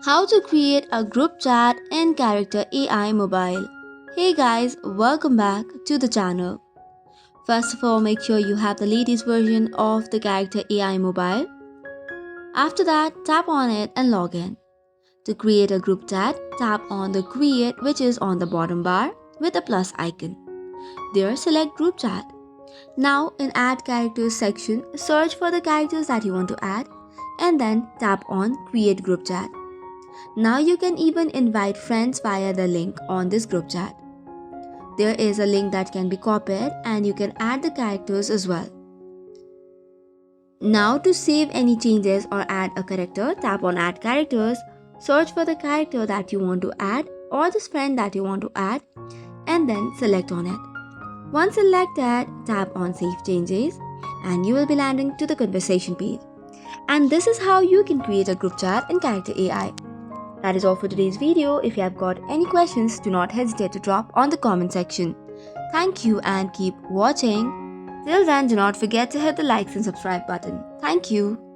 How to create a group chat in Character AI mobile. Hey guys, welcome back to the channel. First of all, make sure you have the latest version of the Character AI mobile. After that, tap on it and log in. To create a group chat, tap on the create which is on the bottom bar with a plus icon. There select group chat. Now in add characters section, search for the characters that you want to add and then tap on create group chat. Now you can even invite friends via the link on this group chat. There is a link that can be copied and you can add the characters as well. Now to save any changes or add a character, tap on add characters, search for the character that you want to add or this friend that you want to add and then select on it. Once selected, tap on save changes and you will be landing to the conversation page. And this is how you can create a group chat in Character AI. That is all for today's video. If you have got any questions, do not hesitate to drop on the comment section. Thank you and keep watching. Till then, do not forget to hit the likes and subscribe button. Thank you.